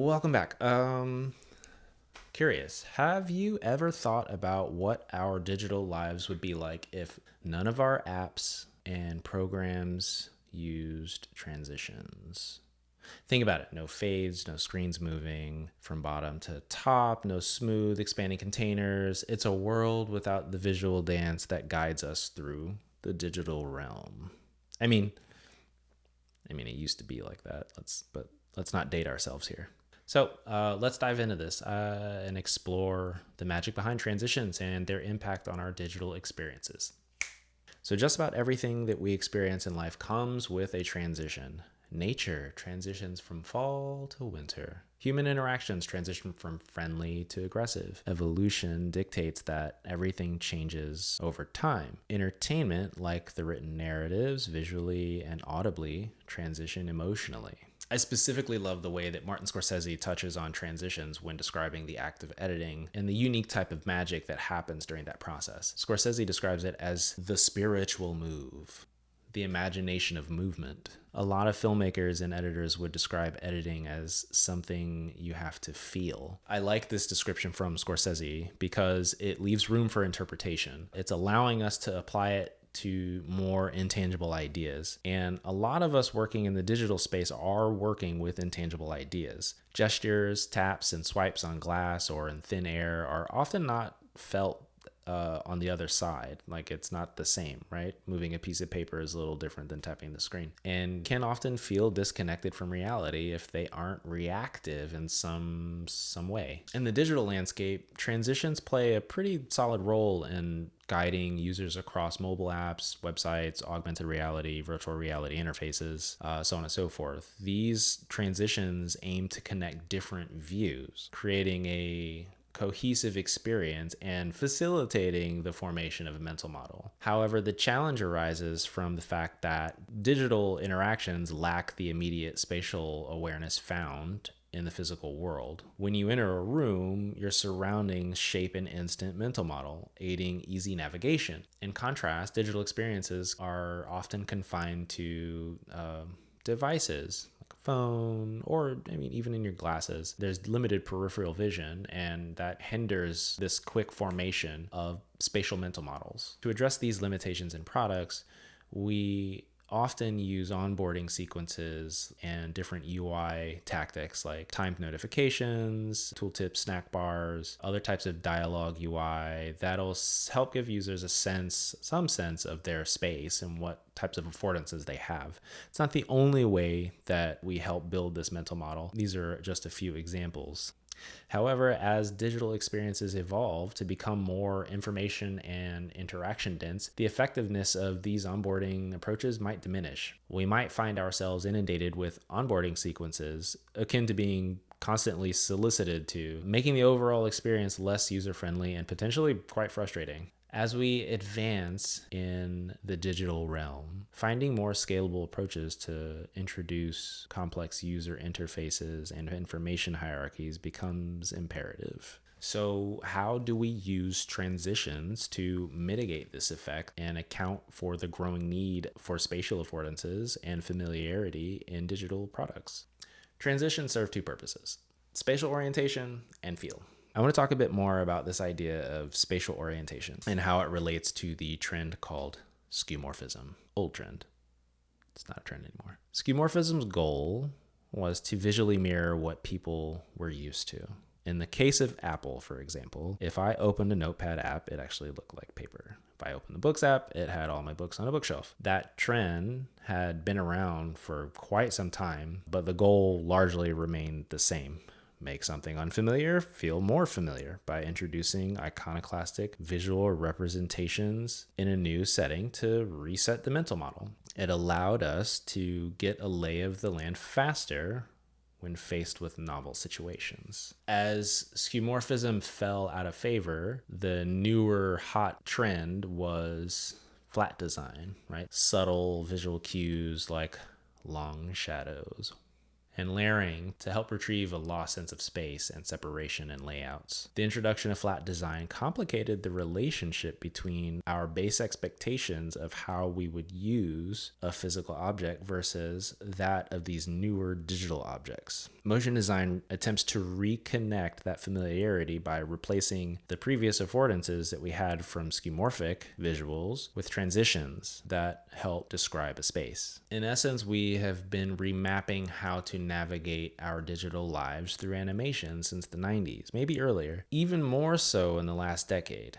Welcome back. Curious, have you ever thought about what our digital lives would be like if none of our apps and programs used transitions? Think about it. No fades, no screens moving from bottom to top, no smooth expanding containers. It's a world without the visual dance that guides us through the digital realm. I mean, it used to be like that. Let's not date ourselves here. So let's dive into this and explore the magic behind transitions and their impact on our digital experiences. So just about everything that we experience in life comes with a transition. Nature transitions from fall to winter. Human interactions transition from friendly to aggressive. Evolution dictates that everything changes over time. Entertainment, like the written narratives, visually and audibly, transition emotionally. I specifically love the way that Martin Scorsese touches on transitions when describing the act of editing and the unique type of magic that happens during that process. Scorsese describes it as the spiritual move, the imagination of movement. A lot of filmmakers and editors would describe editing as something you have to feel. I like this description from Scorsese because it leaves room for interpretation. It's allowing us to apply it to more intangible ideas. And a lot of us working in the digital space are working with intangible ideas. Gestures, taps, and swipes on glass or in thin air are often not felt on the other side. Like, it's not the same, right? Moving a piece of paper is a little different than tapping the screen and can often feel disconnected from reality if they aren't reactive in some way. In the digital landscape, transitions play a pretty solid role in guiding users across mobile apps, websites, augmented reality, virtual reality interfaces, so on and so forth. These transitions aim to connect different views, creating a cohesive experience and facilitating the formation of a mental model. However, the challenge arises from the fact that digital interactions lack the immediate spatial awareness found in the physical world. When you enter a room, your surroundings shape an instant mental model, aiding easy navigation. In contrast, digital experiences are often confined to devices, phone, or even in your glasses. There's limited peripheral vision, and that hinders this quick formation of spatial mental models. To address these limitations in products, we often use onboarding sequences and different UI tactics like timed notifications, tooltips, snack bars, other types of dialogue UI that'll help give users some sense of their space and what types of affordances they have. It's not the only way that we help build this mental model. These are just a few examples. However, as digital experiences evolve to become more information and interaction dense, the effectiveness of these onboarding approaches might diminish. We might find ourselves inundated with onboarding sequences akin to being constantly solicited to, making the overall experience less user-friendly and potentially quite frustrating. As we advance in the digital realm, finding more scalable approaches to introduce complex user interfaces and information hierarchies becomes imperative. So, how do we use transitions to mitigate this effect and account for the growing need for spatial affordances and familiarity in digital products? Transitions serve two purposes: spatial orientation and feel. I want to talk a bit more about this idea of spatial orientation and how it relates to the trend called skeuomorphism. Old trend. It's not a trend anymore. Skeuomorphism's goal was to visually mirror what people were used to. In the case of Apple, for example, if I opened a Notepad app, it actually looked like paper. If I opened the Books app, it had all my books on a bookshelf. That trend had been around for quite some time, but the goal largely remained the same: make something unfamiliar feel more familiar by introducing iconoclastic visual representations in a new setting to reset the mental model. It allowed us to get a lay of the land faster when faced with novel situations. As skeuomorphism fell out of favor, the newer hot trend was flat design, right? Subtle visual cues like long shadows and layering to help retrieve a lost sense of space and separation in layouts. The introduction of flat design complicated the relationship between our base expectations of how we would use a physical object versus that of these newer digital objects. Motion design attempts to reconnect that familiarity by replacing the previous affordances that we had from skeuomorphic visuals with transitions that help describe a space. In essence, we have been remapping how to navigate our digital lives through animation since the 90s, maybe earlier, even more so in the last decade.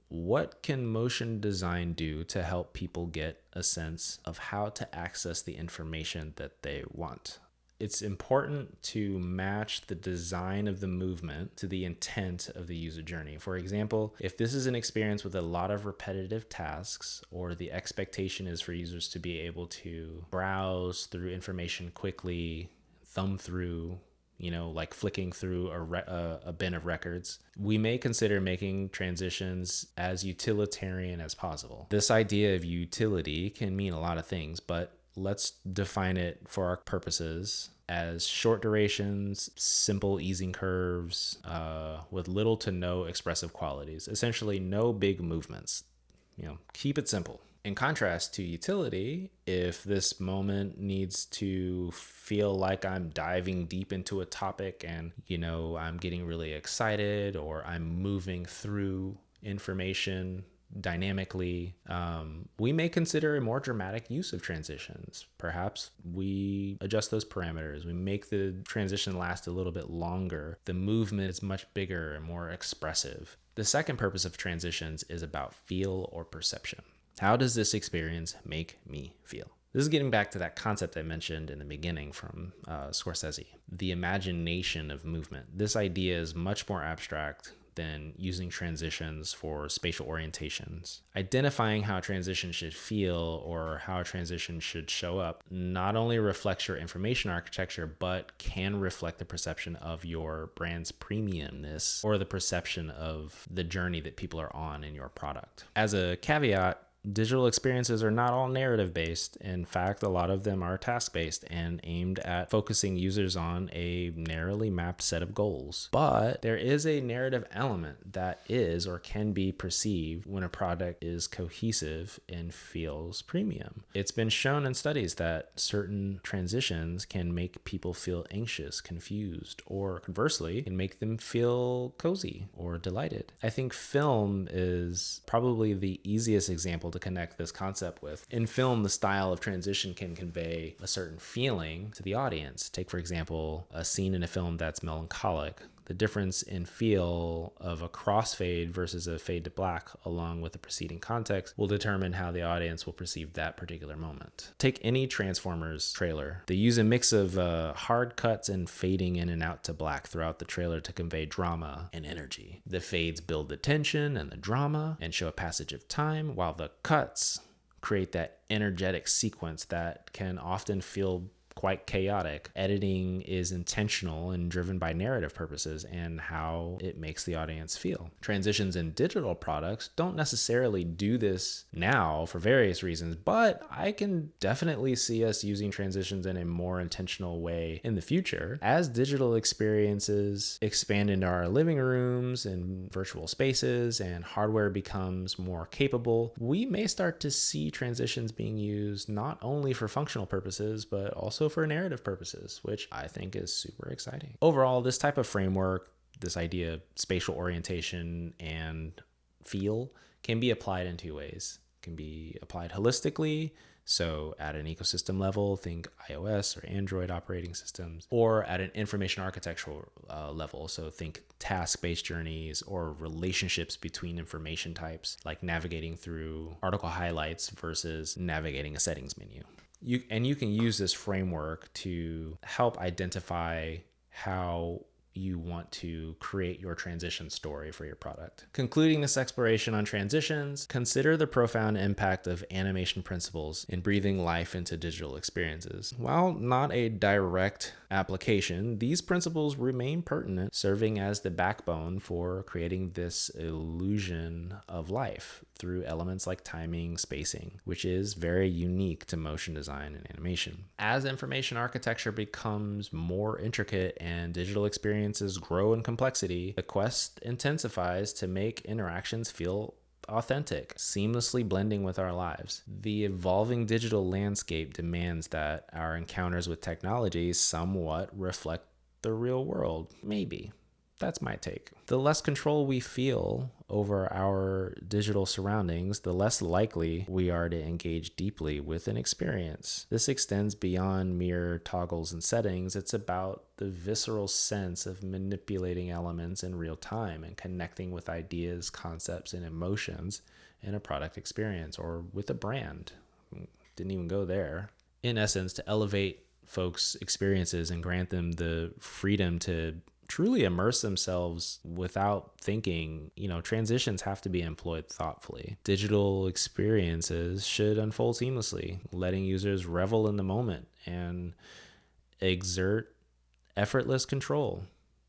What can motion design do to help people get a sense of how to access the information that they want? It's important to match the design of the movement to the intent of the user journey. For example, if this is an experience with a lot of repetitive tasks, or the expectation is for users to be able to browse through information quickly, thumb through, like flicking through a bin of records, we may consider making transitions as utilitarian as possible. This idea of utility can mean a lot of things, but let's define it for our purposes as short durations, simple easing curves, with little to no expressive qualities. Essentially, no big movements. Keep it simple. In contrast to utility, if this moment needs to feel like I'm diving deep into a topic and, I'm getting really excited, or I'm moving through information dynamically, we may consider a more dramatic use of transitions. Perhaps we adjust those parameters. We make the transition last a little bit longer. The movement is much bigger and more expressive. The second purpose of transitions is about feel or perception. How does this experience make me feel? This is getting back to that concept I mentioned in the beginning from Scorsese, the imagination of movement. This idea is much more abstract than using transitions for spatial orientations. Identifying how a transition should feel or how a transition should show up not only reflects your information architecture, but can reflect the perception of your brand's premiumness or the perception of the journey that people are on in your product. As a caveat, digital experiences are not all narrative based. In fact, a lot of them are task based and aimed at focusing users on a narrowly mapped set of goals. But there is a narrative element that is or can be perceived when a product is cohesive and feels premium. It's been shown in studies that certain transitions can make people feel anxious, confused, or conversely, can make them feel cozy or delighted. I think film is probably the easiest example to connect this concept with. In film, the style of transition can convey a certain feeling to the audience. Take, for example, a scene in a film that's melancholic. The difference in feel of a crossfade versus a fade to black, along with the preceding context, will determine how the audience will perceive that particular moment. Take any Transformers trailer. They use a mix of hard cuts and fading in and out to black throughout the trailer to convey drama and energy. The fades build the tension and the drama and show a passage of time, while the cuts create that energetic sequence that can often feel quite chaotic. Editing is intentional and driven by narrative purposes and how it makes the audience feel. Transitions in digital products don't necessarily do this now for various reasons, but I can definitely see us using transitions in a more intentional way in the future. As digital experiences expand into our living rooms and virtual spaces and hardware becomes more capable, we may start to see transitions being used not only for functional purposes, but also for narrative purposes, which I think is super exciting. Overall, this type of framework, this idea of spatial orientation and feel, can be applied in two ways. It can be applied holistically, so at an ecosystem level, think iOS or Android operating systems, or at an information architectural level, so think task-based journeys or relationships between information types, like navigating through article highlights versus navigating a settings menu. You can use this framework to help identify how you want to create your transition story for your product. Concluding this exploration on transitions, consider the profound impact of animation principles in breathing life into digital experiences. While not a direct application, these principles remain pertinent, serving as the backbone for creating this illusion of life through elements like timing, spacing, which is very unique to motion design and animation. As information architecture becomes more intricate and digital experiences grow in complexity, the quest intensifies to make interactions feel authentic, seamlessly blending with our lives. The evolving digital landscape demands that our encounters with technology somewhat reflect the real world. Maybe. That's my take. The less control we feel over our digital surroundings, the less likely we are to engage deeply with an experience. This extends beyond mere toggles and settings. It's about the visceral sense of manipulating elements in real time and connecting with ideas, concepts, and emotions in a product experience or with a brand. Didn't even go there. In essence, to elevate folks' experiences and grant them the freedom to truly immerse themselves without thinking, transitions have to be employed thoughtfully. Digital experiences should unfold seamlessly, letting users revel in the moment and exert effortless control.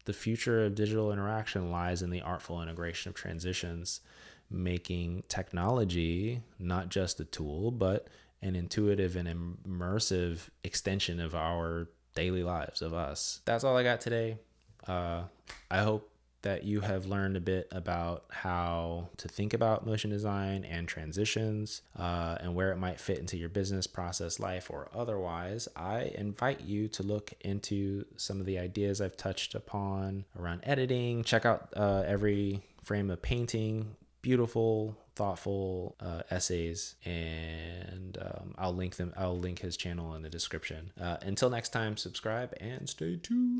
The future of digital interaction lies in the artful integration of transitions, making technology not just a tool, but an intuitive and immersive extension of our daily lives, of us. That's all I got today. I hope that you have learned a bit about how to think about motion design and transitions and where it might fit into your business, process, life, or otherwise. I invite you to look into some of the ideas I've touched upon around editing. Check out Every Frame of Painting. Beautiful, thoughtful essays, and I'll link his channel in the description. Until next time, subscribe and stay tuned.